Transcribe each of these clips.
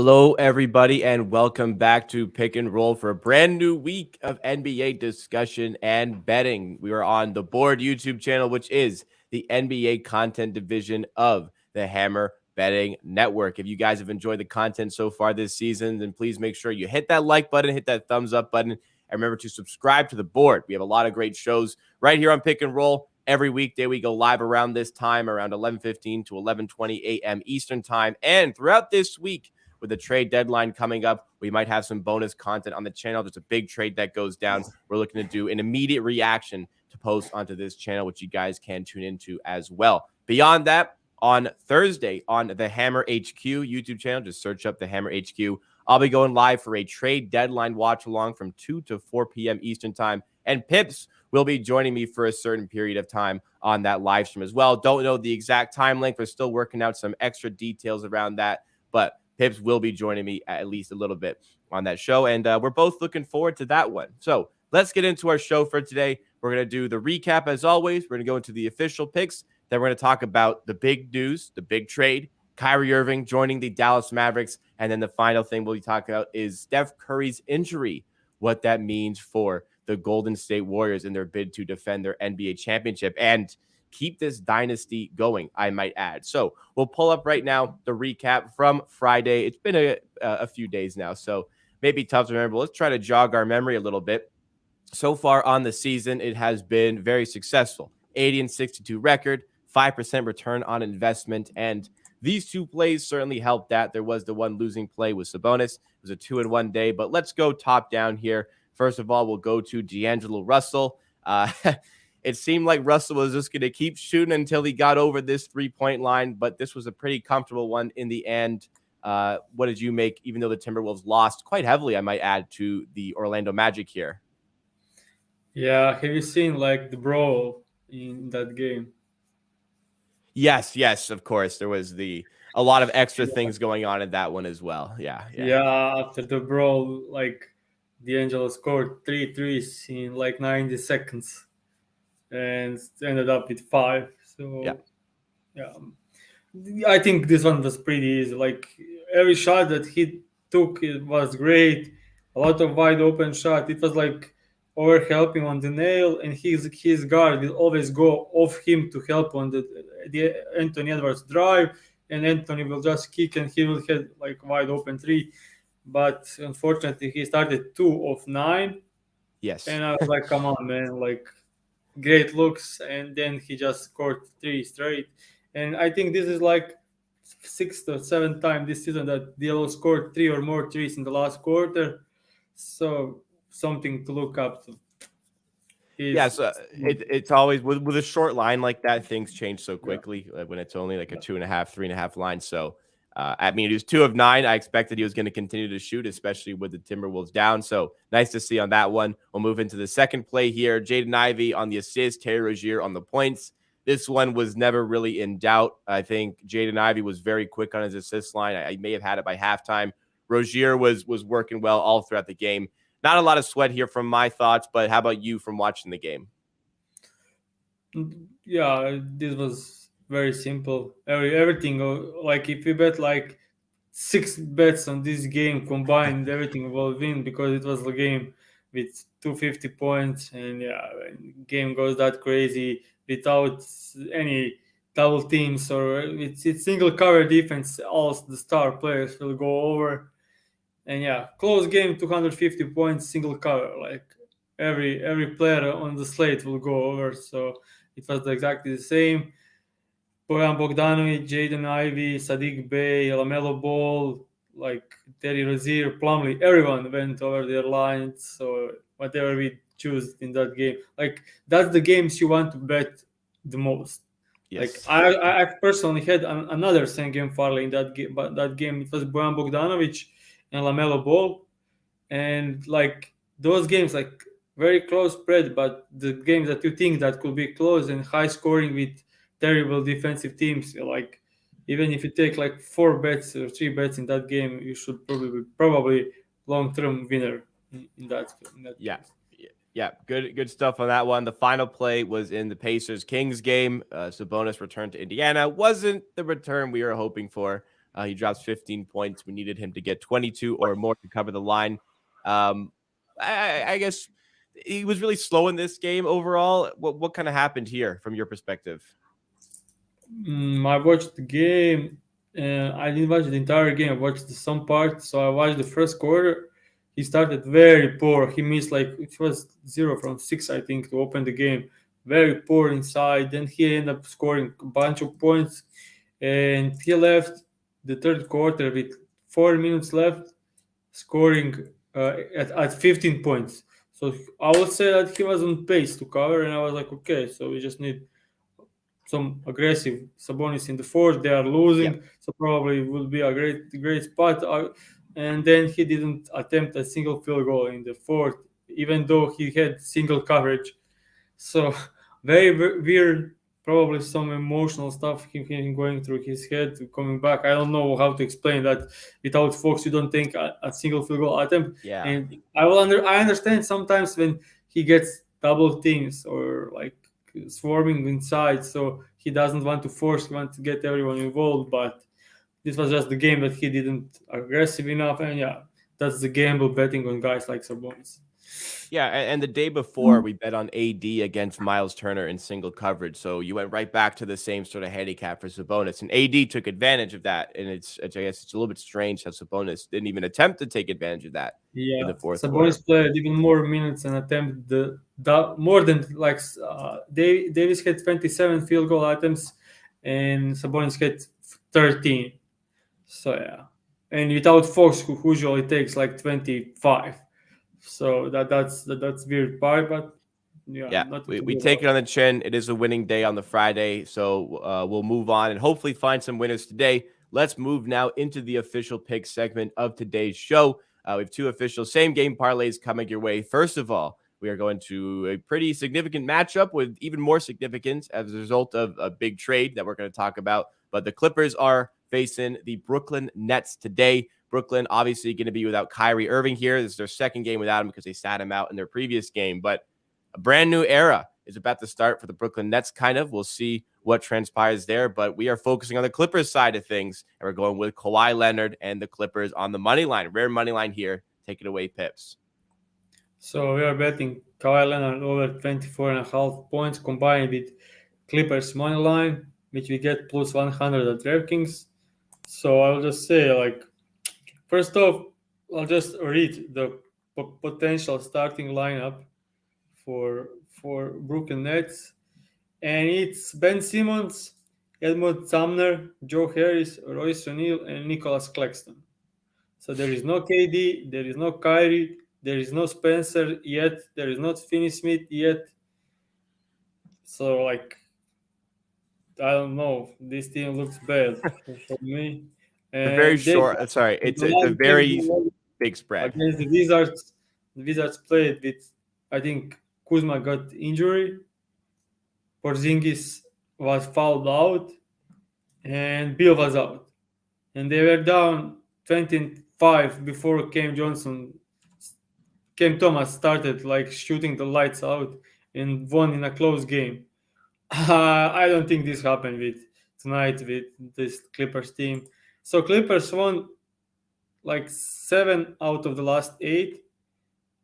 Hello, everybody, and welcome back to Pick and Roll for a brand new week of NBA discussion and betting. We are on the Board YouTube channel, which is the NBA content division of the Hammer Betting Network. If you guys have enjoyed the content so far this season, then please make sure you hit that like button, hit that thumbs up button, and remember to subscribe to the board. We have a lot of great shows right here on Pick and Roll. Every weekday, we go live around this time, around 11:15 to 11:20 a.m. Eastern time. And throughout this week, with the trade deadline coming up, we might have some bonus content on the channel. There's a big trade that goes down. We're looking to do an immediate reaction to post onto this channel, which you guys can tune into as well. Beyond that, on Thursday on the Hammer HQ YouTube channel, just search up the Hammer HQ. I'll be going live for a trade deadline watch along from 2 to 4 p.m. Eastern time. And Pips will be joining me for a certain period of time on that live stream as well. Don't know the exact time length. We're still working out some extra details around that, but Pips will be joining me at least a little bit on that show, and we're both looking forward to that one. So let's get into our show for today. We're going to do the recap as always. We're going to go into the official picks. Then we're going to talk about the big news, the big trade, Kyrie Irving joining the Dallas Mavericks, and then the final thing we'll be talking about is Steph Curry's injury, what that means for the Golden State Warriors in their bid to defend their NBA championship and keep this dynasty going, I might add. So we'll pull up right now the recap from Friday. It's been a few days now, so maybe tough to remember. Let's try to jog our memory a little bit. So far on the season, it has been very successful. 80-62 record, 5% return on investment, and these two plays certainly helped that. There was the one losing play with Sabonis. It was a 2-in-1 day, but let's go top down here. First of all, we'll go to D'Angelo Russell. It seemed like Russell was just going to keep shooting until he got over this three-point line, but this was a pretty comfortable one in the end. What did you make, even though the Timberwolves lost quite heavily, I might add, to the Orlando Magic here? Yeah, have you seen like the brawl in that game? Yes, of course. There was a lot of extra things going on in that one as well. Yeah. Yeah, after the brawl, like D'Angelo scored three threes in like 90 seconds and ended up with five. Yeah. So yeah, I think this one was pretty easy. Like every shot that he took, it was great. A lot of wide open shot. It was like over helping on the nail, and his guard will always go off him to help on the Anthony Edwards drive, and Anthony will just kick and he will hit like wide open three. But unfortunately, he started 2 of 9, Yes. and I was like, "Come on, man!" Like great looks, and then he just scored three straight. And I think this is like sixth or seventh time this season that Diallo scored three or more threes in the last quarter. So something to look up to. So it's always with a short line like that, things change so quickly when it's only like a 2.5, 3.5 line. So I mean, he was 2 of 9. I expected he was going to continue to shoot, especially with the Timberwolves down. So nice to see on that one. We'll move into the second play here. Jaden Ivey on the assist, Terry Rozier on the points. This one was never really in doubt. I think Jaden Ivey was very quick on his assist line. I may have had it by halftime. Rozier was working well all throughout the game. Not a lot of sweat here from my thoughts, but how about you from watching the game? Yeah, this was very simple. Everything, like if you bet like 6 bets on this game combined, everything will win because it was the game with 250 points, and yeah, when game goes that crazy without any double teams or it's single cover defense, all the star players will go over. And yeah, close game, 250 points, single cover. Like every player on the slate will go over. So it was exactly the same. Bojan Bogdanovic, Jaden Ivey, Sadiq Bey, Lamelo Ball, like Terry Rozier, Plumlee, everyone went over their lines. So whatever we choose in that game, like that's the games you want to bet the most. Yes. Like I personally had another same game parlay in that game, but that game it was Bojan Bogdanovic and Lamelo Ball, and like those games like very close spread, but the games that you think that could be close and high scoring with terrible defensive teams, like even if you take like 4 bets or 3 bets in that game, you should probably long term winner in that Yeah. case. Yeah, good stuff on that one. The final play was in the Pacers-Kings game. Sabonis returned to Indiana. Wasn't the return we were hoping for, He drops 15 points. We needed him to get 22 or more to cover the line. Um, I guess he was really slow in this game overall. What kind of happened here from your perspective? I watched the game. I didn't watch the entire game. I watched some part. So I watched the first quarter. He started very poor. He missed like it was 0 from 6, I think, to open the game. Very poor inside. Then he ended up scoring a bunch of points, and he left the third quarter with 4 minutes left, scoring at 15 points. So I would say that he was on pace to cover, and I was like, okay, so we just need some aggressive Sabonis in the fourth. They are Yeah. losing, so probably will be a great spot. And then he didn't attempt a single field goal in the fourth, even though he had single coverage. So very weird. Probably some emotional stuff him going through his head coming back. I don't know how to explain that. Without Fox, you don't think a single field goal attempt. Yeah. And I understand sometimes when he gets double teams or like swarming inside, so he doesn't want to force, he wants to get everyone involved. But this was just the game that he didn't aggressive enough, and yeah, that's the gamble betting on guys like Sabonis. Yeah, and the day before we bet on AD against Miles Turner in single coverage, so you went right back to the same sort of handicap for Sabonis, and AD took advantage of that. And I guess it's a little bit strange how Sabonis didn't even attempt to take advantage of that in Yeah, the fourth quarter. Sabonis played even more minutes and attempt the more than like Davis had 27 field goal attempts and Sabonis had 13. So yeah, and without Fox, who usually takes like 25. So that's weird part, but yeah, Yeah, nothing we, to we do take about it on the chin. It is a winning day on the Friday, so we'll move on and hopefully find some winners today. Let's move now into the official pick segment of today's show. We have two official same game parlays coming your way. First of all, we are going to a pretty significant matchup with even more significance as a result of a big trade that we're going to talk about. But the Clippers are facing the Brooklyn Nets today. Brooklyn obviously going to be without Kyrie Irving here. This is their second game without him because they sat him out in their previous game. But a brand new era is about to start for the Brooklyn Nets, kind of. We'll see what transpires there, but we are focusing on the Clippers side of things, and we're going with Kawhi Leonard and the Clippers on the money line. Rare money line here. Take it away, Pips. So we are betting Kawhi Leonard over 24.5 points combined with Clippers money line, which we get plus 100 at DraftKings. So I'll just say, like, first off, I'll just read the potential starting lineup for Brooklyn Nets, and it's Ben Simmons, Edmund Sumner, Joe Harris, Royce O'Neal, and Nicholas Claxton. So there is no KD, there is no Kyrie, there is no Spencer yet, there is not Finney Smith yet. So like, I don't know, this team looks bad for me. A very And they short, sorry, in it's the a last game very big spread. against the Wizards, the Wizards played with, I think Kuzma got injury, Porzingis was fouled out, and Bill was out. And they were down 25 before Cam Thomas started like shooting the lights out and won in a close game. I don't think this happened with tonight with this Clippers team. So Clippers won like 7 out of the last 8,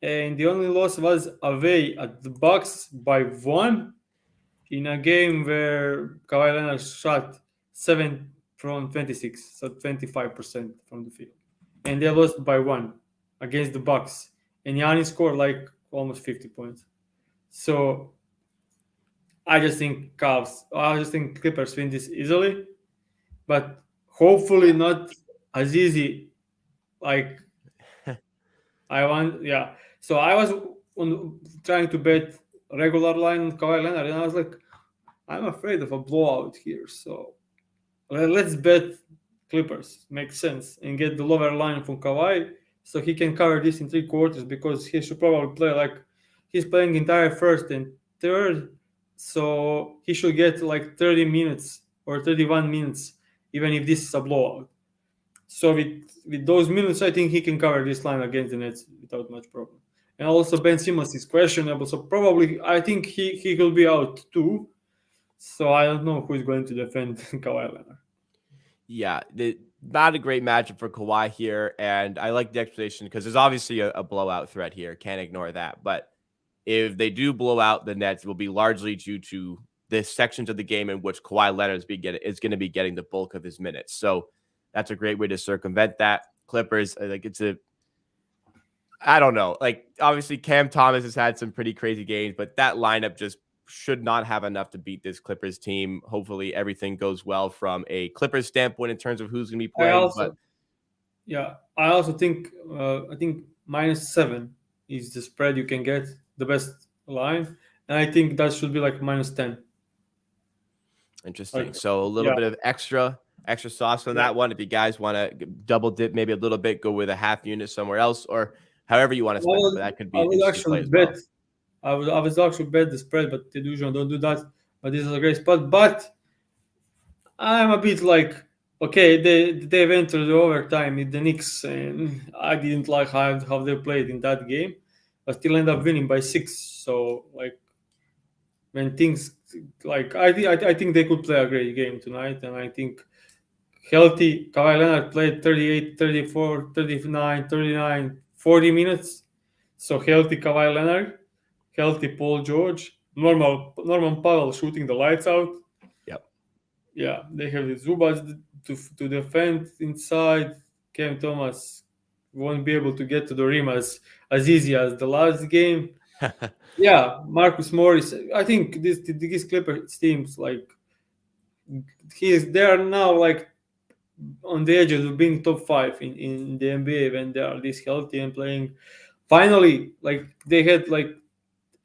and the only loss was away at the Bucks by 1 in a game where Kawhi Leonard shot 7 from 26, so 25% from the field, and they lost by 1 against the Bucks, and Giannis scored like almost 50 points. So I just think Clippers win this easily, but hopefully not as easy like I want. Yeah. So I was trying to bet regular line on Kawhi Leonard, and I was like, I'm afraid of a blowout here. So let's bet Clippers. Makes sense. And get the lower line from Kawhi so he can cover this in 3 quarters because he should probably play like he's playing entire first and third. So he should get like 30 minutes or 31 minutes, even if this is a blowout. So with those minutes, I think he can cover this line against the Nets without much problem. And also Ben Simmons is questionable, so probably I think he will be out too. So I don't know who is going to defend Kawhi Leonard. Yeah, not a great matchup for Kawhi here, and I like the explanation because there's obviously a blowout threat here. Can't ignore that. But if they do blow out the Nets, it will be largely due to the sections of the game in which Kawhi Leonard is going to be getting the bulk of his minutes. So that's a great way to circumvent that. Clippers, like I don't know. Like obviously Cam Thomas has had some pretty crazy games, but that lineup just should not have enough to beat this Clippers team. Hopefully everything goes well from a Clippers standpoint in terms of who's going to be I playing. But also, yeah, I also think I think -7 is the spread you can get, the best line, and I think that should be like -10. interesting. Like, So a little yeah, bit of extra sauce on yeah. that one. If you guys want to double dip maybe a little bit, go with a half unit somewhere else or however you want to spend it. But that could be I an would interesting play actually as bet. well. I would actually bet the spread, but the usually don't do that. But this is a great spot. But I'm a bit like, okay, they went to the overtime with the Knicks, and I didn't like how they played in that game, but still end up winning by 6. So like when things like I think they could play a great game tonight, and I think healthy Kawhi Leonard played 38, 34, 39, 39, 40 minutes. So healthy Kawhi Leonard, healthy Paul George, Norman Powell shooting the lights out. Yep. Yeah, they have the Zubas to defend inside. Cam Thomas won't be able to get to the rim as easy as the last game. Yeah, Marcus Morris. I think this Clippers teams like they are now like on the edge of being top 5 in the NBA when they are this healthy and playing. Finally, like they had like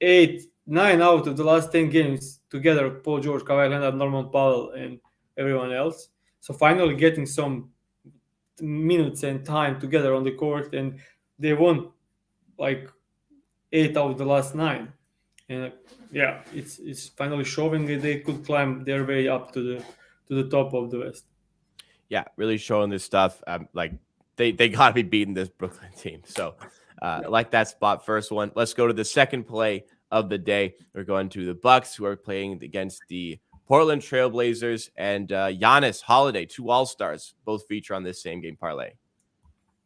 9 out of the last 10 games together, Paul George, Kawhi Leonard, Norman Powell, and everyone else. So finally getting some minutes and time together on the court, and they won like 8 out of the last 9. And yeah, it's finally showing that they could climb their way up to the top of the West. Yeah, really showing this stuff. Like they got to be beating this Brooklyn team. So, like that spot. First one. Let's go to the second play of the day. We're going to the Bucks, who are playing against the Portland Trailblazers, and Giannis Holiday, 2 All-Stars, both feature on this same game parlay.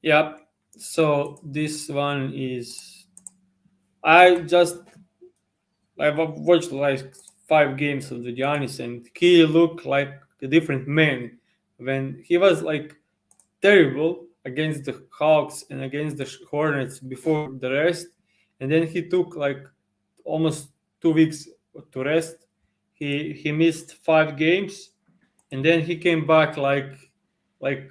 Yeah. So this one is I've watched like 5 games of the Giannis, and he looked like a different man when he was like terrible against the Hawks and against the Hornets before the rest, and then he took like almost 2 weeks to rest. He missed 5 games, and then he came back like like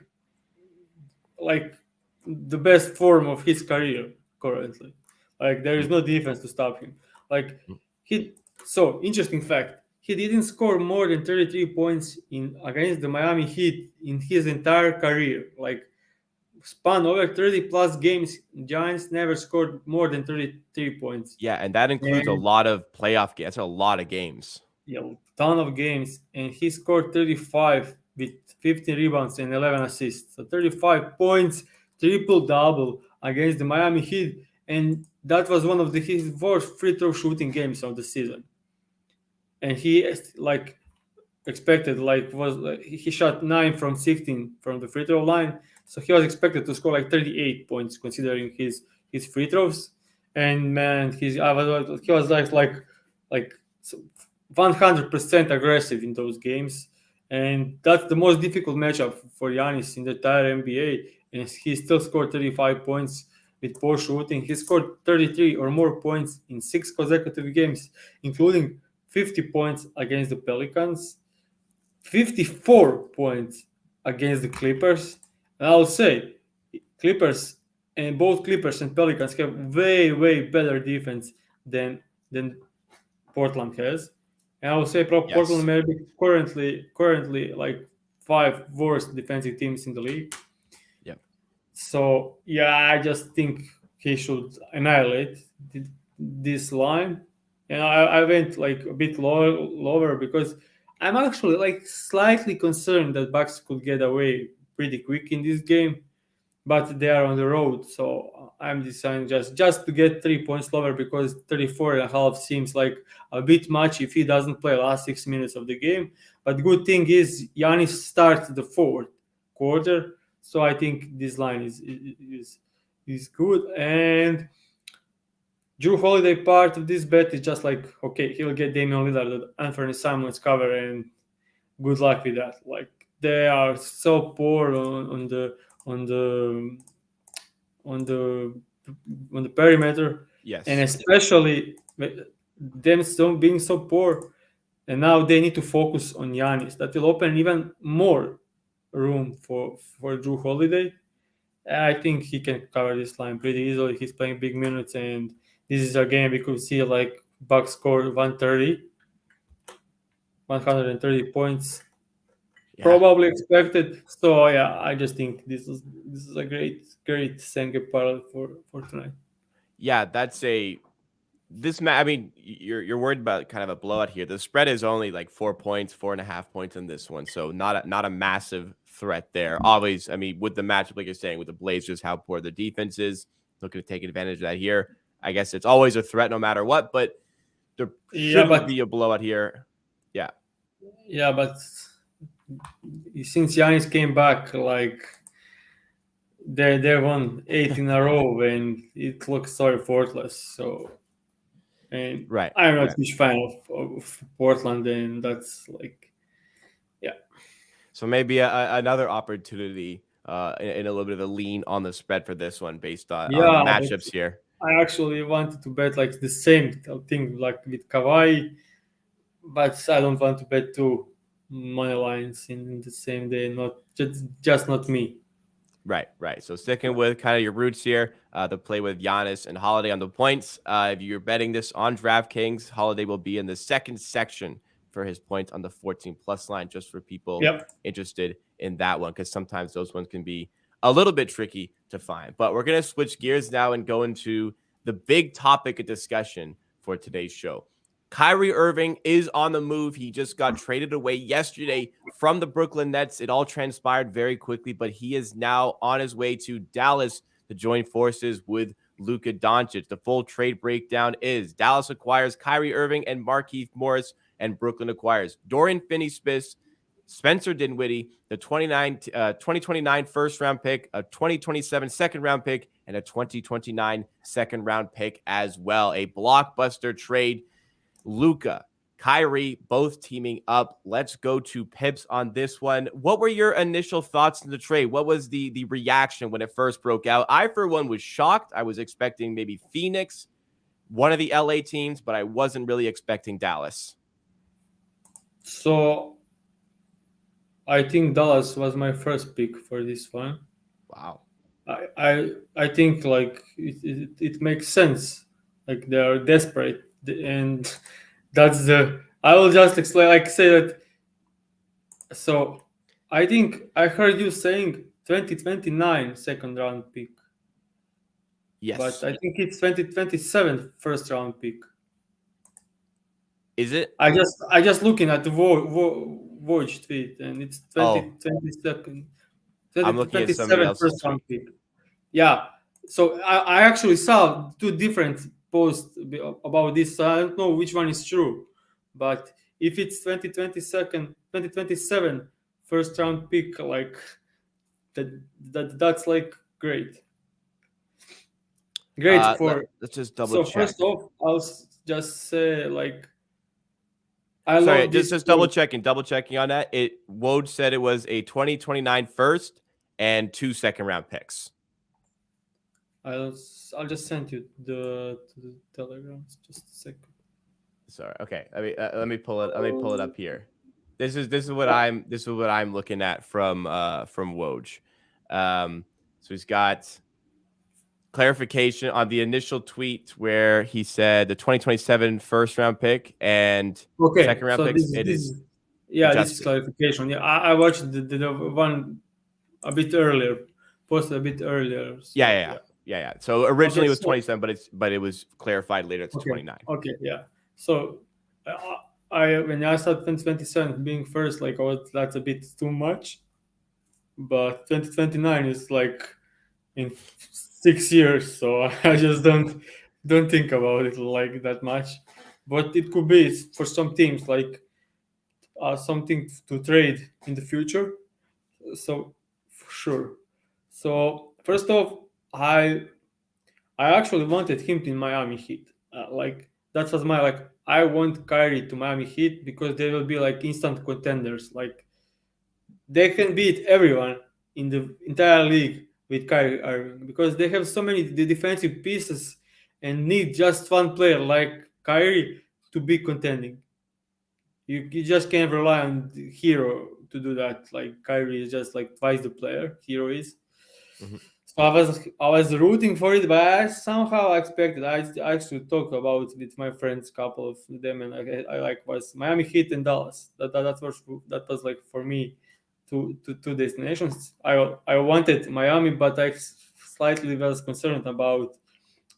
the best form of his career currently. Like there is no defense to stop him. Like he so interesting fact. He didn't score more than 33 points in against the Miami Heat in his entire career. Like span over 30 plus games, Giants never scored more than 33 points. Yeah, and that includes a And lot of playoff games. That's a lot of games. ton of games, and he scored 35 with 15 rebounds and 11 assists. So 35 points, triple double against the Miami Heat, and that was one of his worst free throw shooting games of the season. And he like expected he shot 9 from 16 from the free throw line, so he was expected to score like 38 points considering his free throws. And man, he was like 100% aggressive in those games, and that's the most difficult matchup for Giannis in the entire NBA. And he still scored 35 points with poor shooting. He scored 33 or more points in 6 consecutive games, including 50 points against the Pelicans, 54 points against the Clippers. And I'll say Clippers and both Clippers and Pelicans have way better defense than Portland has. And I will say Portland Yes. may be currently like 5 worst defensive teams in the league. Yep. So yeah, I just think he should annihilate this line, and I went like a bit lower because I'm actually like slightly concerned that Bucks could get away pretty quick in this game, but they are on the road, so I'm deciding just to get 3 points lower because 34.5 seems like a bit much if he doesn't play last 6 minutes of the game. But good thing is Giannis starts the fourth, quarter. So I think this line is good. And Drew Holiday part of this bet is just like, okay, he'll get Damian Lillard, Anthony Simons cover, and good luck with that. Like they are so poor on the on the on the perimeter, and Yes. especially them so being so poor, and now they need to focus on Giannis. That will open even more room for Drew Holiday. I think he can cover this line pretty easily. He's playing big minutes, and this is a game we could see like Bucks score 130 points, Yeah. probably expected. So yeah, I just think this is a great Senge parallel for tonight. Yeah, I mean, you're worried about kind of a blowout here. The spread is only like 4 points, 4.5 points in this one, so not a massive threat there. Always, I mean, with the matchup, like you're saying, with the Blazers, how poor the defense is, looking to take advantage of that here. I guess it's always a threat no matter what, but there Yeah, shouldn't but be a blowout here. Yeah, yeah, but since Giannis came back, like they won 8 in a row, and it looks so effortless. So, and right, I'm not right. a huge fan of Portland, and that's like, yeah, So maybe another opportunity in a little bit of a lean on the spread for this one based on the yeah. But matchups here. I actually wanted to bet like the same thing like with Kawhi, but I don't want to bet two money lines in the same day. Not just not me. Right, right. So sticking with kind of your roots here, the play with Giannis and Holiday on the points. If you're betting this on DraftKings, Holiday will be in the second section for his points on the 14 plus line, just for people Yep. interested in that one, because sometimes those ones can be a little bit tricky to find. But we're going to switch gears now and go into the big topic of discussion for today's show. Kyrie Irving is on the move. He just got traded away yesterday from the Brooklyn Nets. It all transpired very quickly, but he is now on his way to Dallas to join forces with Luka Doncic. The full trade breakdown is Dallas acquires Kyrie Irving and Markieff Morris, and Brooklyn acquires Dorian Finney-Smith, Spencer Dinwiddie, the 2029 first-round pick, a 2027 second-round pick, and a 2029 second-round pick as well. A blockbuster trade. Luka, Kyrie, both teaming up. Let's go to Pips on this one. What were your initial thoughts on the trade? What was the reaction when it first broke out? I, for one, was shocked. I was expecting maybe Phoenix, one of the LA teams, but I wasn't really expecting Dallas. So I think Dallas was my first pick for this one. Wow. I think like it makes sense. Like they are desperate, and that's the. I will just explain. Like say that. So I think I heard you saying 2029 second round pick, Yes. but I think it's 2027 first round pick. Is it? I just looking at the Woj tweet, and it's 2027 I'm looking at somebody else's first round pick. Yeah. So I actually saw two different posts about this. So I don't know which one is true, but if it's 2027 first round pick, like that's like great. Great for. Let's just double So check. first off, I'll just say like I Sorry, love this. just double checking on that. Woj said it was a 2029 first and 2 second-round picks. I'll just send you the Telegram. Just a second. Sorry. Okay. I mean, let me pull it up here. This is what I'm looking at from Woj. So he's got clarification on the initial tweet where he said the 2027 first round pick and second round picks. This is clarification. Yeah, I watched the one a bit earlier, posted a bit earlier. So, yeah. So originally it was 27, but it was clarified later to 29. Okay, yeah. So when I saw 2027 being first, like, oh, that's a bit too much. But 2029 is like in 6 years, so I just don't think about it like that much. But it could be for some teams like something to trade in the future. So sure. So first off, I actually wanted him in Miami Heat. Like that was my like I want Kyrie to Miami Heat because they will be like instant contenders. Like they can beat everyone in the entire league with Kyrie Irving because they have so many defensive pieces and need just one player like Kyrie to be contending. You just can't rely on the hero to do that. Like Kyrie is just like twice the player hero is. Mhm. So I was rooting for it, but I somehow expected. I actually talked about it with my friends, couple of them, and I like was Miami Heat and Dallas. That was like for me two destinations. I wanted Miami, but I slightly was concerned about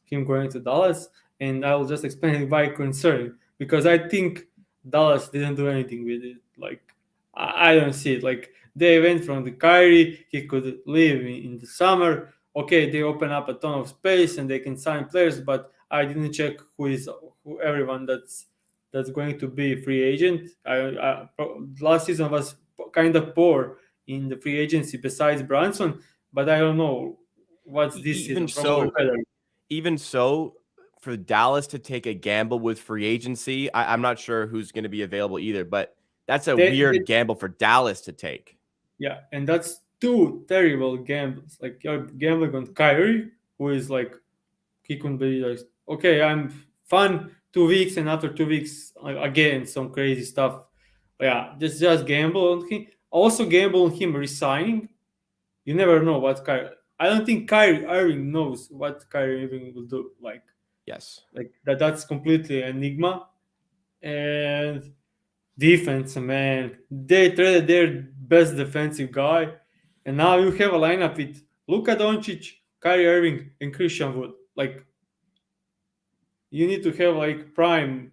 him going to Dallas, and I will just explain why concerned because I think Dallas didn't do anything with it. Like I don't see it. Like they went from the Kyrie, he could leave in the summer. Okay, they open up a ton of space and they can sign players, but I didn't check who everyone that's going to be free agent. Last season was kind of poor in the free agency besides Brunson, but I don't know what's this Even season probably so, better. even so, for Dallas to take a gamble with free agency, I'm not sure who's going to be available either, but that's a They weird gamble for Dallas to take. Yeah, and that's two terrible gambles. Like you're gambling on Kyrie, who is like he can be like, okay, I'm fun 2 weeks, and after 2 weeks, again some crazy stuff. Yeah, just gamble on him. Also gamble on him resigning. You never know what Kyrie. I don't think Kyrie Irving knows what Kyrie Irving will do. Yes. Like that. That's completely enigma. And defense, man. They traded their best defensive guy, and now you have a lineup with Luka Doncic, Kyrie Irving, and Christian Wood. Like you need to have like prime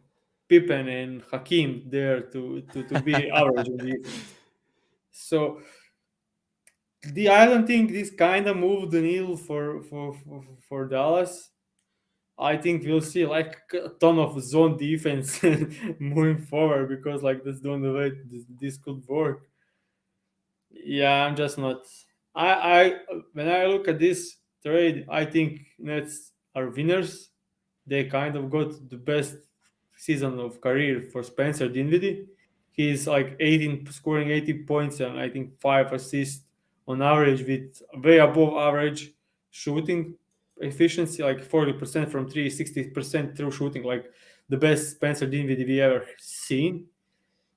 Pippen and Hakim there to be average on defense. So I don't think this kind of moved the needle for Dallas. I think we'll see like a ton of zone defense moving forward because like that's the only way this could work. Yeah, I'm just not. I when I look at this trade, I think Nets are winners. They kind of got the best season of career for Spencer Dinwiddie. He's like 18 scoring 18 points and I think 5 assists on average with way above average shooting efficiency, like 40% from three, 60% through shooting, like the best Spencer Dinwiddie we ever seen.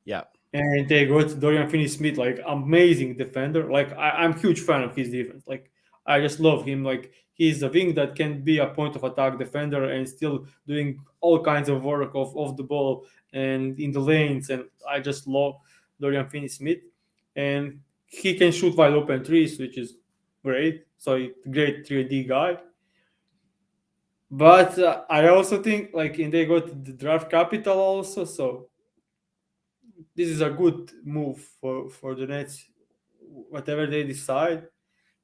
Yeah. And they got Dorian Finney-Smith, like amazing defender. Like I'm huge fan of his defense. Like I just love him. Like he's a wing that can be a point of attack defender and still doing all kinds of work off the ball and in the lanes. And I just love Dorian Finney-Smith. And he can shoot wide open threes, which is great. So great 3D guy. But I also think like and they got the draft capital also, so this is a good move for the Nets, whatever they decide.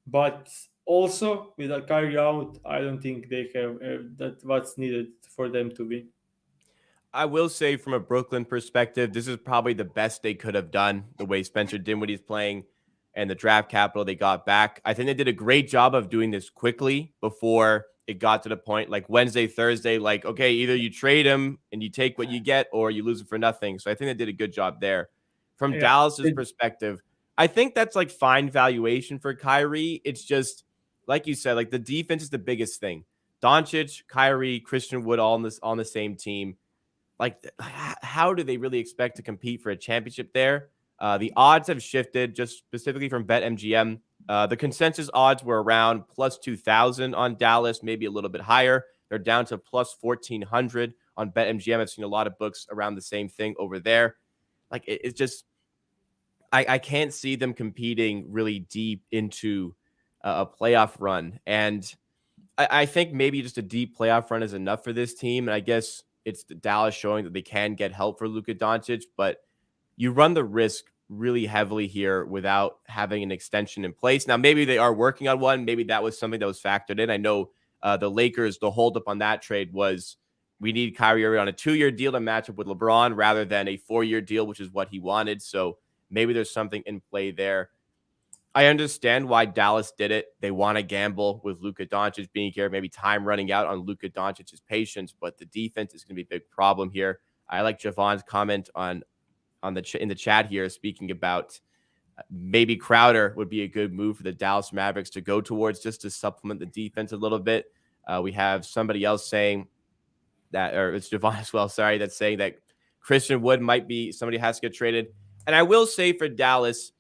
But also with a carry out, I don't think they have that what's needed for them to win. I will say from a Brooklyn perspective, this is probably the best they could have done the way Spencer Dinwiddie's playing and the draft capital they got back. I think they did a great job of doing this quickly before it got to the point like Wednesday, Thursday, like, okay, either you trade him and you take what you get or you lose it for nothing. So I think they did a good job there. From Yeah, Dallas's perspective, I think that's like fine valuation for Kyrie. It's just like you said, like the defense is the biggest thing. Doncic, Kyrie, Christian Wood all on the same team, like how do they really expect to compete for a championship there? The odds have shifted just specifically from BetMGM. The consensus odds were around plus 2,000 on Dallas, maybe a little bit higher. They're down to plus 1,400 on BetMGM. I've seen a lot of books around the same thing over there. Like it's just, I can't see them competing really deep into a playoff run. And I think maybe just a deep playoff run is enough for this team. And I guess it's the Dallas showing that they can get help for Luka Doncic, but you run the risk really heavily here without having an extension in place. Now, maybe they are working on one. Maybe that was something that was factored in. I know the Lakers, the holdup on that trade was we need Kyrie Irving on a 2-year deal to match up with LeBron rather than a 4-year deal, which is what he wanted. So maybe there's something in play there. I understand why Dallas did it. They want to gamble with Luka Doncic being here, maybe time running out on Luka Doncic's patience, but the defense is going to be a big problem here. I like Javon's comment in the chat here, speaking about maybe Crowder would be a good move for the Dallas Mavericks to go towards just to supplement the defense a little bit. We have somebody else saying that, or it's Javon as well, sorry, that's saying that Christian Wood might be somebody who has to get traded. And I will say for Dallas,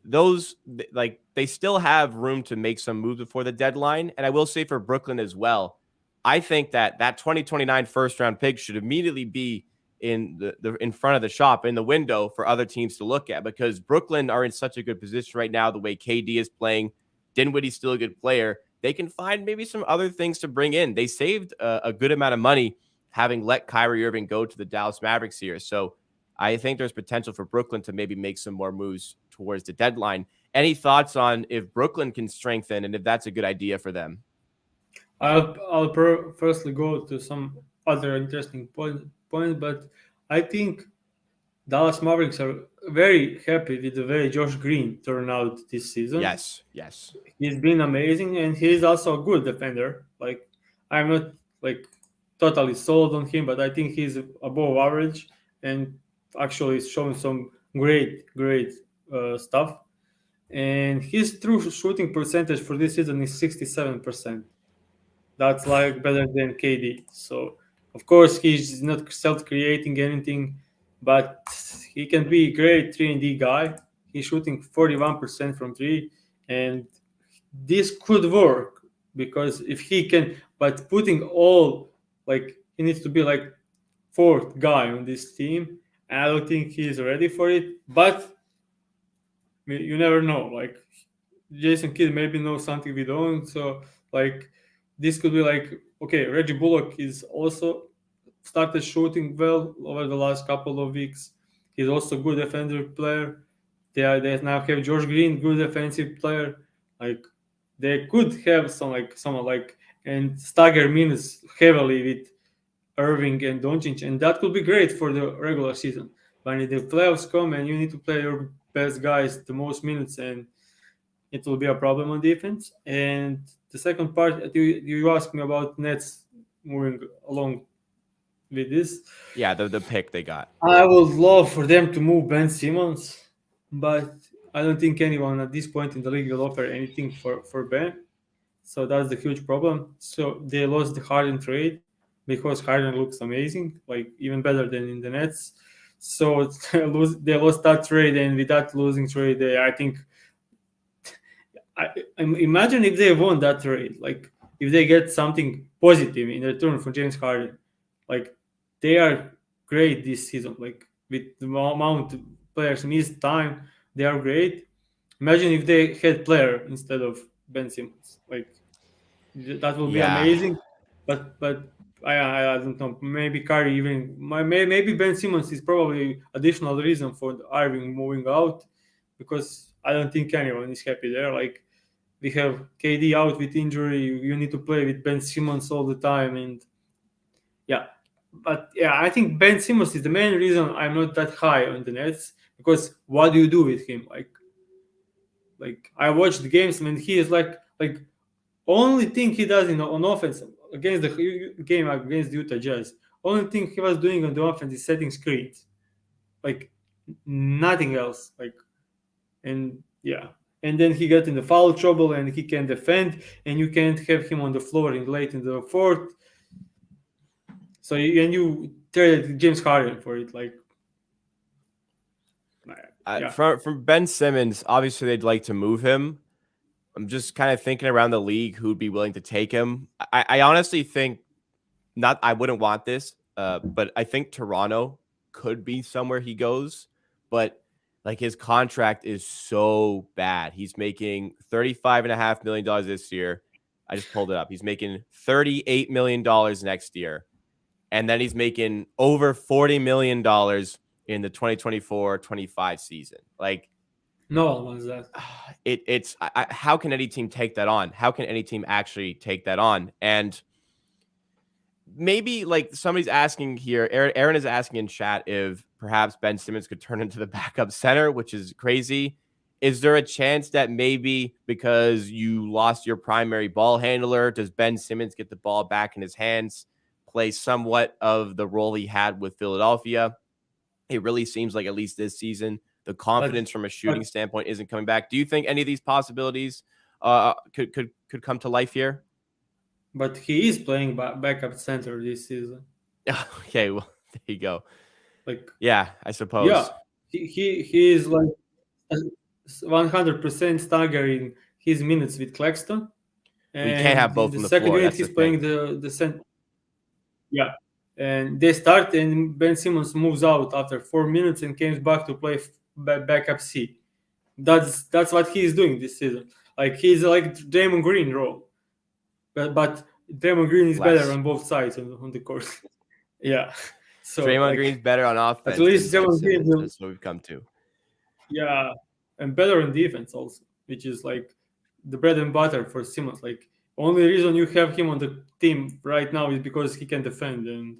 those like they still have room to make some moves before the deadline. And I will say for Brooklyn as well, I think that 2029 first round pick should immediately be in the in front of the shop in the window for other teams to look at, because Brooklyn are in such a good position right now. The way KD is playing, Dinwiddie's still a good player. They can find maybe some other things to bring in. They saved a good amount of money having let Kyrie Irving go to the Dallas Mavericks here. So I think there's potential for Brooklyn to maybe make some more moves towards the deadline. Any thoughts on if Brooklyn can strengthen and if that's a good idea for them? Firstly go to some other interesting point, but I think Dallas Mavericks are very happy with the way Josh Green turned out this season. Yes, yes. He's been amazing, and he's also a good defender. Like, I'm not like totally sold on him, but I think he's above average and actually showing some great stuff. And his true shooting percentage for this season is 67%. That's like better than KD. So of course he's not self-creating anything, but he can be a great 3-and-D guy. He's shooting 41% from three, and this could work because if he can, but putting all like he needs to be like fourth guy on this team. I don't think he's ready for it, but you never know. Like Jason Kidd maybe knows something we don't. So like this could be like okay, Reggie Bullock is also started shooting well over the last couple of weeks. He's also a good defensive player. They now have George Green, good defensive player. Like they could have someone like and stagger minutes heavily with Irving and Doncic, and that could be great for the regular season. When the playoffs come and you need to play your best guys the most minutes, and it will be a problem on defense. And the second part, you asked me about Nets moving along with this. Yeah, the pick they got. I would love for them to move Ben Simmons, but I don't think anyone at this point in the league will offer anything for Ben. So that's the huge problem. So they lost the Harden trade because Harden looks amazing, like even better than in the Nets. So they lost that trade, and with that losing trade, I think I imagine if they won that trade, like if they get something positive in return for James Harden, like they are great this season. Like with the amount of players missed time, they are great. Imagine if they had player instead of Ben Simmons, like that will be Yeah. amazing. But I don't know. Maybe Kyrie even maybe Ben Simmons is probably additional reason for Irving moving out because I don't think anyone is happy there. Like we have KD out with injury. You need to play with Ben Simmons all the time, and yeah. But yeah, I think Ben Simmons is the main reason I'm not that high on the Nets because what do you do with him? Like I watched the games and he is like only thing he does on offense against the game against the Utah Jazz. Only thing he was doing on the offense is setting screens, like nothing else. Like and yeah, and then he got in the foul trouble and he can defend, and you can't have him on the floor in late in the fourth. So you traded James Harden for it, like yeah. From Ben Simmons, obviously they'd like to move him. I'm just kind of thinking around the league who'd be willing to take him. I honestly think not. I wouldn't want this, but I think Toronto could be somewhere he goes. But like his contract is so bad. He's making $35.5 million this year. I just pulled it up. He's making $38 million next year. And then he's making over $40 million in the 2024-25 season. Like, No one wants that. How can any team take that on? How can any team actually take that on? And maybe like somebody's asking here, Aaron is asking in chat if perhaps Ben Simmons could turn into the backup center, which is crazy. Is there a chance that maybe because you lost your primary ball handler, does Ben Simmons get the ball back in his hands, play somewhat of the role he had with Philadelphia? It really seems like, at least this season, the but confidence from a shooting but standpoint isn't coming back. Do you think any of these possibilities could come to life here? but he is playing backup center this season. Okay, well, there you go. Like, Yeah, I yeah, suppose. he is like 100% staggering his minutes with Claxton, We can't have and in both the on the second floor. unit That's the he's playing thing. the center. Yeah, and they start, and Ben Simmons moves out after 4 minutes and comes back to play backup C. That's what he is doing this season. Like, he's like Draymond Green role, but Draymond Green is better Less. on both sides on the court. Yeah, so Draymond like Green's better on at offense than least Ben Draymond Green Simmons. will, That's what we've come to. yeah, and better on defense also, which is like the bread and butter for Simmons. Like, only reason you have him on the team right now is because he can defend, and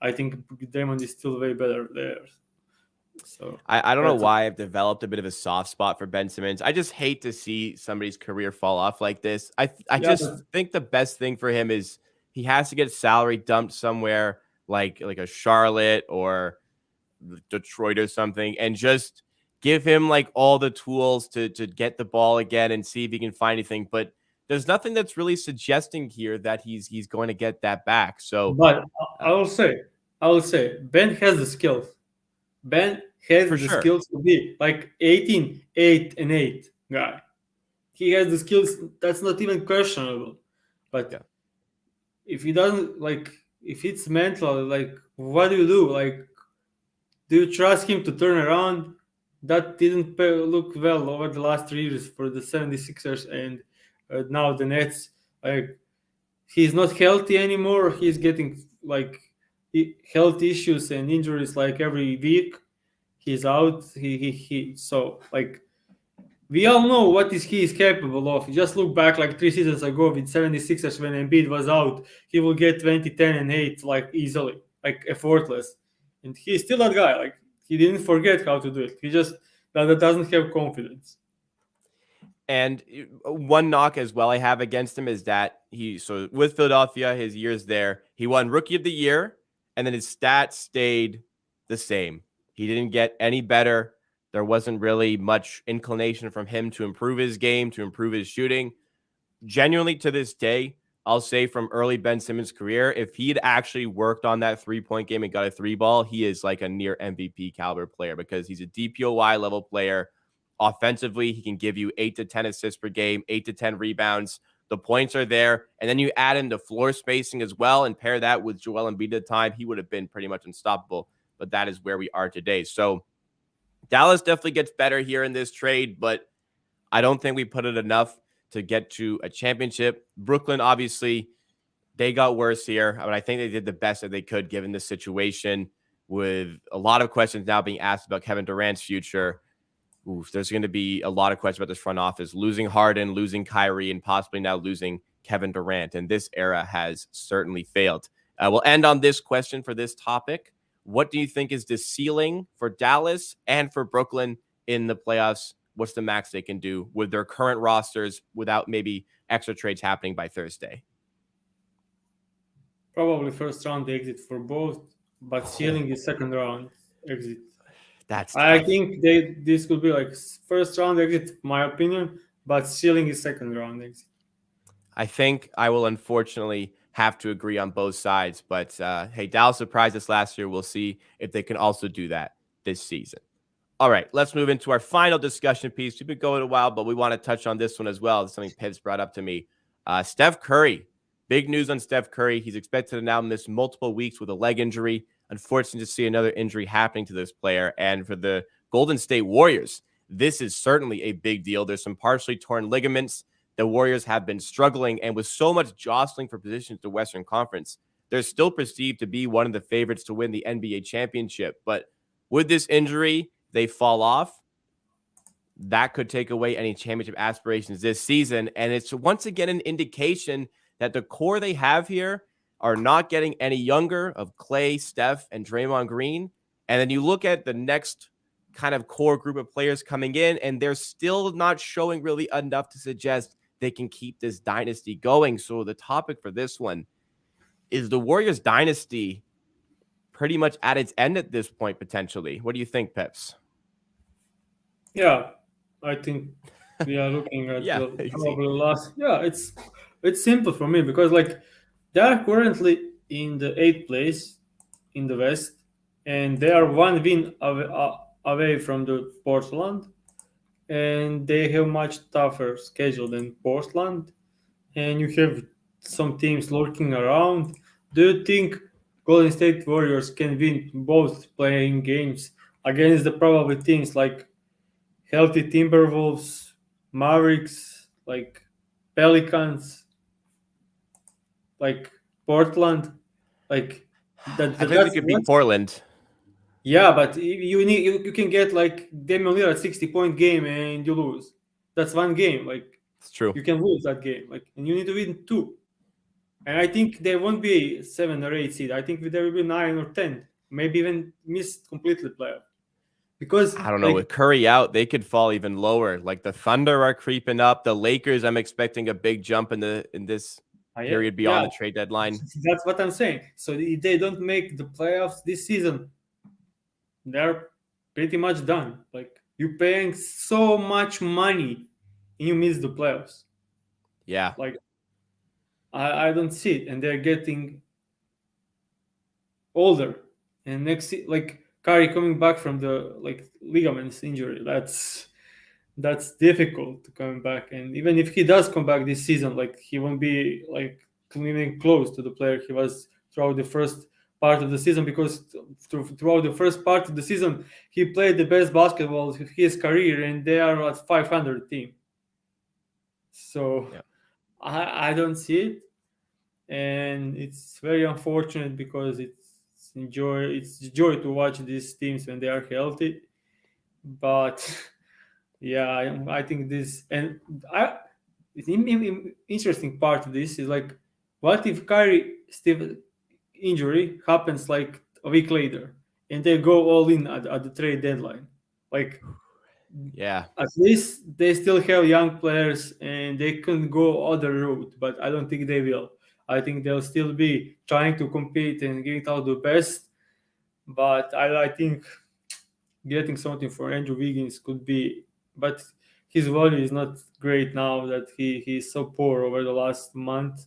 I think Draymond is still way better there. So I don't know that's why I've developed a bit of a soft spot for Ben Simmons. I just hate to see somebody's career fall off like this. I yeah, just think the best thing for him is he has to get salary dumped somewhere like a Charlotte or Detroit or something, and just give him like all the tools to get the ball again and see if he can find anything. But there's nothing that's really suggesting here that he's going to get that back. So but uh, I will say Ben has the skills. Ben for has the sure, skills to be like 18, 8, and 8 guy. He has the skills. That's not even questionable. But yeah. if he doesn't, like, if it's mental, like, what do you do? Like, do you trust him to turn around? That didn't look well over the last 3 years for the 76ers, and now the Nets. Like, he's not healthy anymore. He's getting like health issues and injuries like every week. He's out. He so like we all know what is he is capable of. Just look back like 3 seasons ago with 76ers when Embiid was out. He will get 20, 10, and 8 like easily, like effortless. And he's still that guy. Like, he didn't forget how to do it. He just that doesn't have confidence. And one knock as well I have against him is that so with Philadelphia, his years there, he won Rookie of the Year, and then his stats stayed the same. He didn't get any better. There wasn't really much inclination from him to improve his game, to improve his shooting. Genuinely, to this day, I'll say from early Ben Simmons' career, if he'd actually worked on that 3-point game and got a three ball, he is like a near MVP caliber player because he's a DPOY level player. Offensively, he can give you 8 to 10 assists per game, 8 to 10 rebounds. The points are there. And then you add in the floor spacing as well and pair that with Joel Embiid at the time, he would have been pretty much unstoppable. But that is where we are today. So Dallas definitely gets better here in this trade, but I don't think we put it enough to get to a championship. Brooklyn, obviously, they got worse here, but I think they did the best that they could given this situation, with a lot of questions now being asked about Kevin Durant's future. There's going to be a lot of questions about this front office, losing Harden, losing Kyrie, and possibly now losing Kevin Durant. And this era has certainly failed. We'll end on this question for this topic. What do you think is the ceiling for Dallas and for Brooklyn in the playoffs? What's the max they can do with their current rosters without maybe extra trades happening by Thursday? Probably first round exit for both, but ceiling is second round exit. That's I tough. think this could be like first round exit, my opinion, but ceiling is second round exit. I think I will unfortunately have to agree on both sides. But hey, Dallas surprised us last year. We'll see if they can also do that this season. All right, let's move into our final discussion piece. We've been going a while, but we want to touch on this one as well. It's something Piv's brought up to me. Steph Curry. Big news on Steph Curry. He's expected to now miss multiple weeks with a leg injury. Unfortunate to see another injury happening to this player. And for the Golden State Warriors, this is certainly a big deal. There's some partially torn ligaments. The Warriors have been struggling, and with so much jostling for positions to Western Conference, they're still perceived to be one of the favorites to win the NBA championship. But with this injury, they fall off. That could take away any championship aspirations this season. And it's once again an indication that the core they have here are not getting any younger, of Clay, Steph, and Draymond Green. And then you look at the next kind of core group of players coming in, and they're still not showing really enough to suggest they can keep this dynasty going. So the topic for this one is the Warriors dynasty pretty much at its end at this point, potentially. What do you think, Peps? Yeah, I think we are looking at Yeah, the easy. probably last. Yeah, it's simple for me because like they are currently in the eighth place in the West, and they are one win away from the Portland, and they have much tougher schedule than Portland, and you have some teams lurking around. Do you think Golden State Warriors can win both playing games against the probably teams like healthy Timberwolves, Mavericks, like Pelicans, like Portland, like I think they could beat that's Portland. yeah, but you can get like Damian Lillard 60-point game and you lose. That's one game. Like It's true. you can lose that game. Like and you need to win two. And I think they won't be 7 or 8 seed. I think they will be 9 or 10, maybe even miss completely playoff. Because I don't know. like With Curry out, they could fall even lower. Like the Thunder are creeping up. The Lakers, I'm expecting a big jump in this period beyond yeah, the trade deadline. that's what I'm saying. So if they don't make the playoffs this season, they're pretty much done. Like you're paying so much money and you miss the playoffs. Yeah. Like I don't see it, and they're getting older. And like Kyrie coming back from the like ligaments injury, that's difficult to come back. And even if he does come back this season, like he won't be like even close to the player he was throughout the first part of the season, because throughout the first part of the season he played the best basketball of his career, and they are at 500 team. So Yeah. I don't see it, and it's very unfortunate because it's joy to watch these teams when they are healthy. But yeah, I think this, and the interesting part of this is like, what if Kyrie Steve injury happens like a week later, and they go all in at the trade deadline? Like Yeah. at least they still have young players and they can go other route, but I don't think they will. I think they'll still be trying to compete and get out the best. But I think getting something for Andrew Wiggins could be, but his value is not great now that he's so poor over the last month.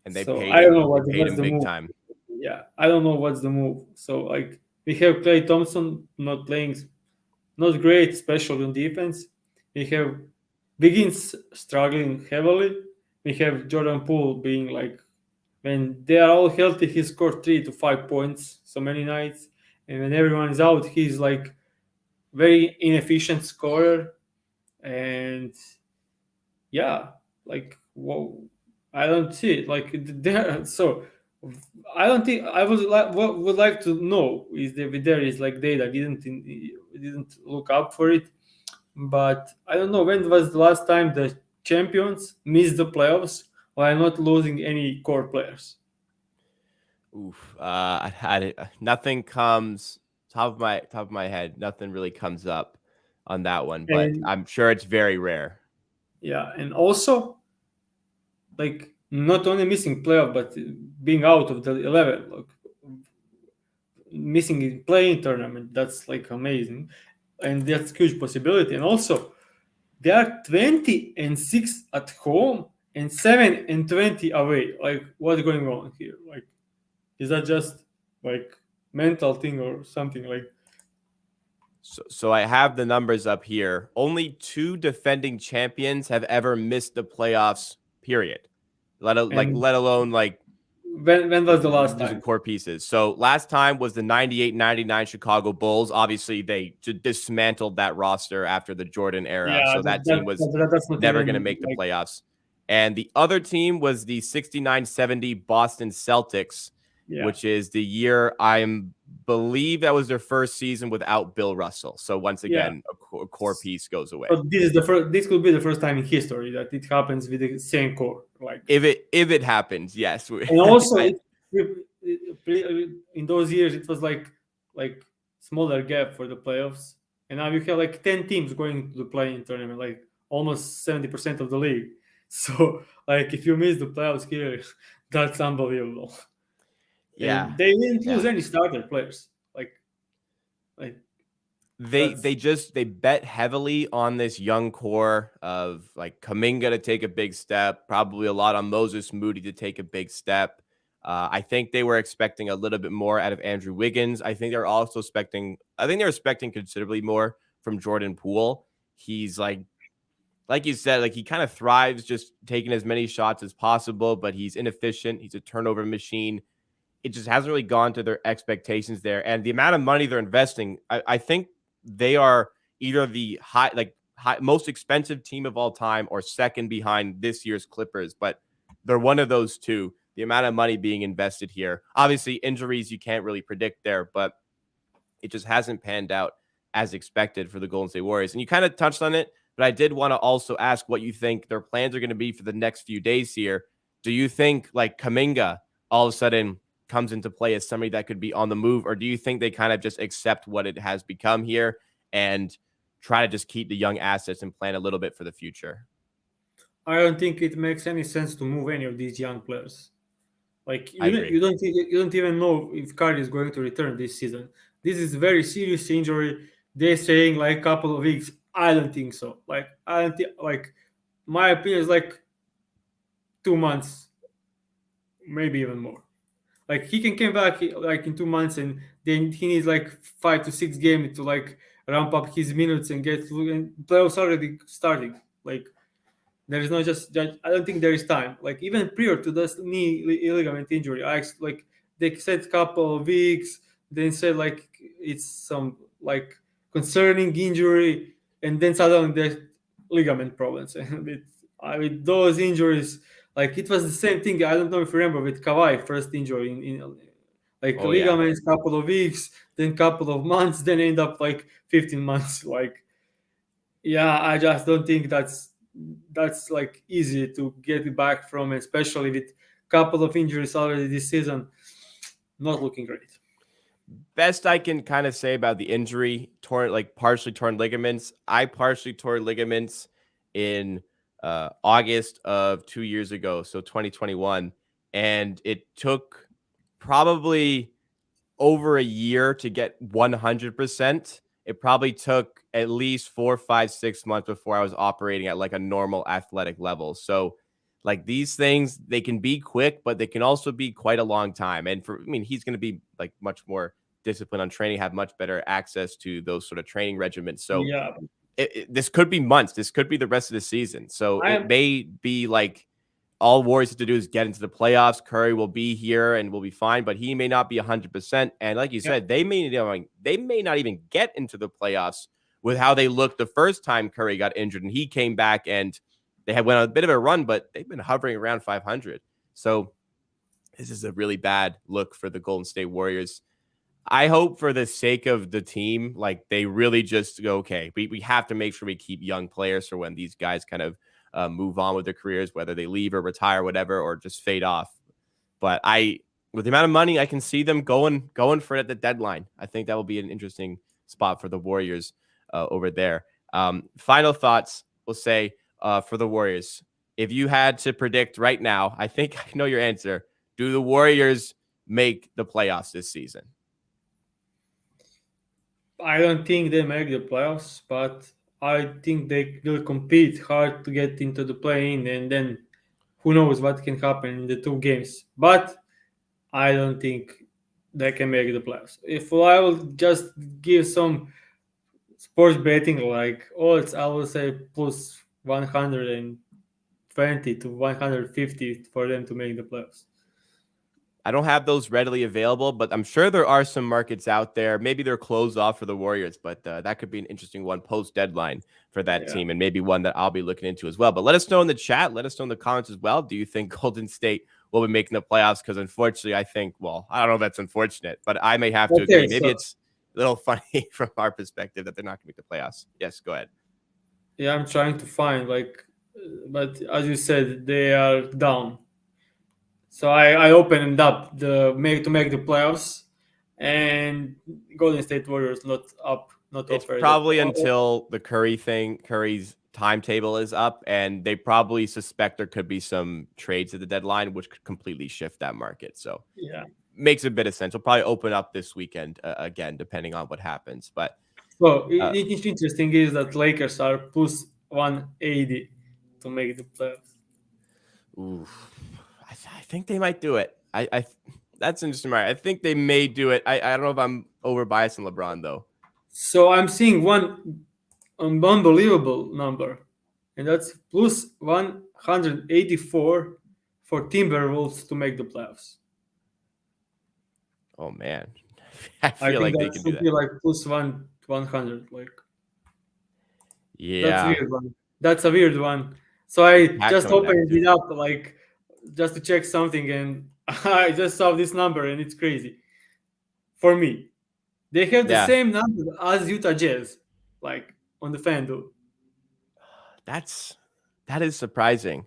And they So paid I don't him. know They paid what's him the big move. time. Yeah, I don't know what's the move. So like we have Clay Thompson not playing, not great, especially on defense. We have Wiggins struggling heavily. We have Jordan Poole being like, when they are all healthy, he scored 3 to 5 points so many nights, and when everyone is out, he's like very inefficient scorer. And yeah, like whoa, I don't see it. Like there, so I don't think I would like. What would like to know is if there is like data. Didn't look up for it, but I don't know when was the last time the champions missed the playoffs while not losing any core players. Oof. I had it. Nothing comes top of my head. Nothing really comes up on that one, but And I'm sure it's very rare. yeah, and also like not only missing playoff, but being out of the 11, like missing in playing tournament. That's like amazing, and that's huge possibility. And also they are 20-6 at home and 7-20 away. Like what's going on here? Like is that just like mental thing or something? Like So I have the numbers up here. Only 2 defending champions have ever missed the playoffs, period. and Let alone like when was the last losing time? core pieces. So last time was the 98-99 Chicago Bulls. Obviously, they dismantled that roster after the Jordan era. Yeah, So that team was that's not never going to even make the like playoffs. And the other team was the 69-70 Boston Celtics, yeah. which is the year believe that was their first season without Bill Russell. So once Yeah. again, a core piece goes away. But this is the first. This could be the first time in history that it happens with the same core. Like, If it happens, yes. and also I, in those years it was like smaller gap for the playoffs, and now you have like 10 teams going to the play-in tournament, like almost 70% of the league. So like if you miss the playoffs here, that's unbelievable. Yeah. And they didn't lose Yeah. any starter players. Like They that's just they bet heavily on this young core of like Kaminga to take a big step, probably a lot on Moses Moody to take a big step. I think they were expecting a little bit more out of Andrew Wiggins. I think they're expecting considerably more from Jordan Poole. He's like you said, like he kind of thrives just taking as many shots as possible, but he's inefficient. He's a turnover machine. It just hasn't really gone to their expectations there. And the amount of money they're investing, I think they are either the most expensive team of all time or second behind this year's Clippers, but they're one of those two. The amount of money being invested here. Obviously, injuries you can't really predict there, but it just hasn't panned out as expected for the Golden State Warriors. And you kind of touched on it, but I did want to also ask what you think their plans are going to be for the next few days here. Do you think like Kaminga all of a sudden comes into play as somebody that could be on the move, or do you think they kind of just accept what it has become here and try to just keep the young assets and plan a little bit for the future? I don't think it makes any sense to move any of these young players. Like I agree. you don't even know if Kyrie is going to return this season. This is very serious injury. They're saying like a couple of weeks. I don't think so. Like I don't think like my opinion is like 2 months, maybe even more. Like he can come back like in 2 months, and then he needs like 5 to 6 games to like ramp up his minutes and get and playoffs already starting. Like there is no I don't think there is time. Like even prior to this knee ligament injury, like they said couple of weeks, then said like it's some like concerning injury, and then suddenly there's ligament problems. And with those injuries, like it was the same thing. I don't know if you remember with Kawhi first injury in like Oh yeah. ligaments, couple of weeks, then couple of months, then end up like 15 months. Like yeah, I just don't think that's like easy to get back from, especially with couple of injuries already this season. Not looking great. Best I can kind of say about the injury, partially torn ligaments. I partially tore ligaments in August of 2 years ago, so 2021, and it took probably over a year to get 100%. It probably took at least 4, 5, 6 months before I was operating at like a normal athletic level. So, like these things, they can be quick, but they can also be quite a long time. And he's going to be like much more disciplined on training, have much better access to those sort of training regimens. So, Yeah, this could be months. This could be the rest of the season. So, I it am. may be like all Warriors have to do is get into the playoffs. Curry will be here and will be fine, but he may not be 100%. And like you Yeah, said, they may not even get into the playoffs with how they looked the first time Curry got injured and he came back and they had went on a bit of a run, but they've been hovering around 500. So this is a really bad look for the Golden State Warriors. I hope for the sake of the team, like they really just go, okay, we have to make sure we keep young players for when these guys kind of move on with their careers, whether they leave or retire, whatever, or just fade off. But with the amount of money, I can see them going for it at the deadline. I think that will be an interesting spot for the Warriors over there. Final thoughts, we'll say for the Warriors. If you had to predict right now, I think I know your answer. Do the Warriors make the playoffs this season? I don't think they make the playoffs, but I think they will compete hard to get into the play-in, and then who knows what can happen in the 2 games. But I don't think they can make the playoffs. If I will just give some sports betting like odds, I will say plus 120 to 150 for them to make the playoffs. I don't have those readily available, but I'm sure there are some markets out there. Maybe they're closed off for the Warriors, but that could be an interesting one post deadline for that Yeah. team, and maybe one that I'll be looking into as well. But let us know in the chat. Let us know in the comments as well. Do you think Golden State will be making the playoffs? Because unfortunately, I think, well, I don't know if that's unfortunate, but I may have to agree. Okay, Maybe so it's a little funny from our perspective that they're not going to make the playoffs. Yes, go ahead. yeah, I'm trying to find like, but as you said, they are down. So I opened up the make to make the playoffs, and Golden State Warriors not It's offered. probably until the Curry's timetable is up, and they probably suspect there could be some trades at the deadline, which could completely shift that market. So Yeah. makes a bit of sense. We'll probably open up this weekend again, depending on what happens. But So it's interesting is that Lakers are plus 180 to make the playoffs. oof, I think they might do it. I that's interesting. Right? I think they may do it. I don't know if I'm over biased on LeBron though. So I'm seeing one unbelievable number, and that's plus 184 for Timberwolves to make the playoffs. Oh man, I I feel think like they that can do should that. be like plus 100. Like Yeah, that's a weird one. That's a weird one. So I Pat just coming back opened too. it up like just to check something, and I just saw this number, and it's crazy for me. They have the Yeah, same number as Utah Jazz, like on the FanDuel. that is surprising.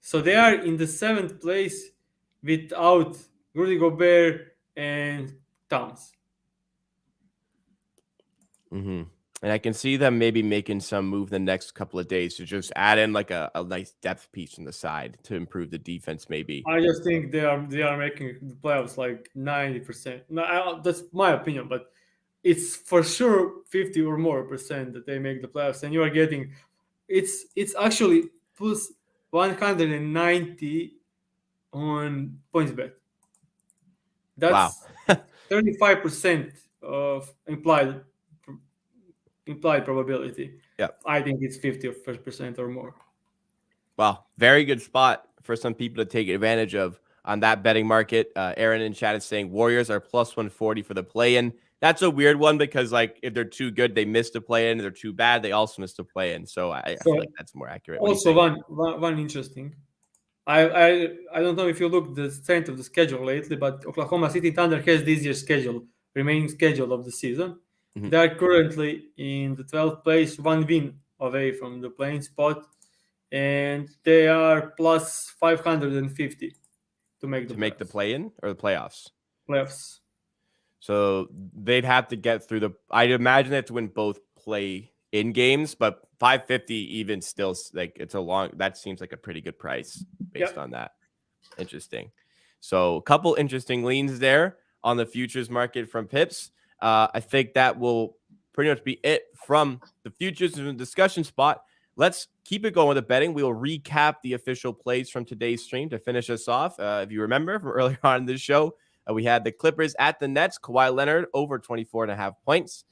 So they are in the 7th place without Rudy Gobert and Towns. Mm-hmm. And I can see them maybe making some move the next couple of days to just add in like a nice depth piece on the side to improve the defense, maybe. I just think they are making the playoffs like 90%. No, that's my opinion, but it's for sure 50 or more percent that they make the playoffs, and you are getting it's actually plus 190 on points bet. Wow. That's 35% of implied probability. Yep. I think it's 50% or more. Well, very good spot for some people to take advantage of on that betting market. Aaron in chat is saying Warriors are plus 140 for the play-in. That's a weird one because, like, if they're too good, they miss the play-in. If they're too bad, they also miss the play-in. So I feel like that's more accurate. What do you Also, think? one interesting. I don't know if you looked the strength of the schedule lately, but Oklahoma City Thunder has this year's remaining schedule of the season. Mhm. They are currently in the 12th place, one win away from the playing spot, and they are plus 550 to make the play-in or the playoffs. Playoffs. So they'd have to get through I'd imagine they have to win both play-in games, but 550 even still, like, that seems like a pretty good price based on that. Interesting. So a couple interesting leans there on the futures market from Pips. I think that will pretty much be it from the futures and the discussion spot. Let's keep it going with the betting. We'll recap the official plays from today's stream to finish us off. If you remember from earlier on in this show, we had the Clippers at the Nets, Kawhi Leonard over 24.5 points,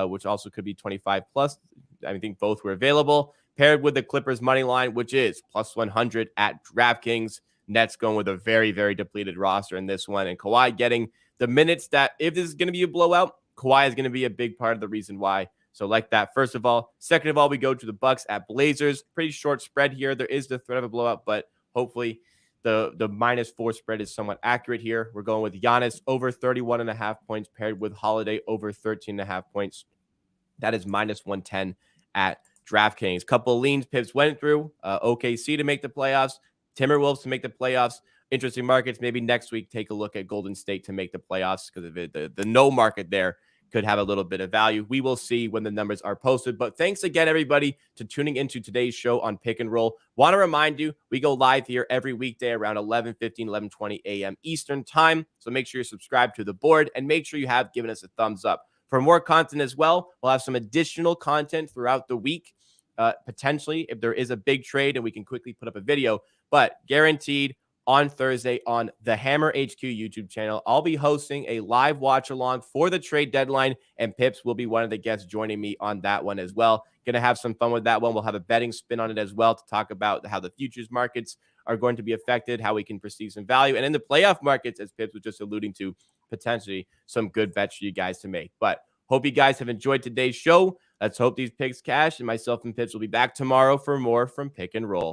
which also could be 25 plus. I think both were available, paired with the Clippers money line, which is plus 100 at DraftKings. Nets going with a very, very depleted roster in this one. And Kawhi getting the minutes that if this is going to be a blowout, Kawhi is going to be a big part of the reason why. So like that, first of all. Second of all, we go to the Bucks at Blazers. Pretty short spread here. There is the threat of a blowout, but hopefully the -4 spread is somewhat accurate here. We're going with Giannis over 31.5 points paired with Holiday over 13.5 points. That is -110 at DraftKings. Couple of leans Pips went through. OKC to make the playoffs. Timberwolves to make the playoffs. Interesting markets. Maybe next week take a look at Golden State to make the playoffs because of the no market there could have a little bit of value. We will see when the numbers are posted. But thanks again, everybody, to tuning into today's show on Pick and Roll. Want to remind you, we go live here every weekday around 11:15, 11:20 a.m. Eastern time. So make sure you're subscribed to the board and make sure you have given us a thumbs up. For more content as well, we'll have some additional content throughout the week. Potentially, if there is a big trade and we can quickly put up a video, but guaranteed on Thursday on the Hammer HQ YouTube channel, I'll be hosting a live watch along for the trade deadline, and Pips will be one of the guests joining me on that one as well. Going to have some fun with that one. We'll have a betting spin on it as well to talk about how the futures markets are going to be affected, how we can perceive some value, and in the playoff markets, as Pips was just alluding to, potentially some good bets for you guys to make. But hope you guys have enjoyed today's show. Let's hope these picks cash, and myself and Pips will be back tomorrow for more from Pick and Roll.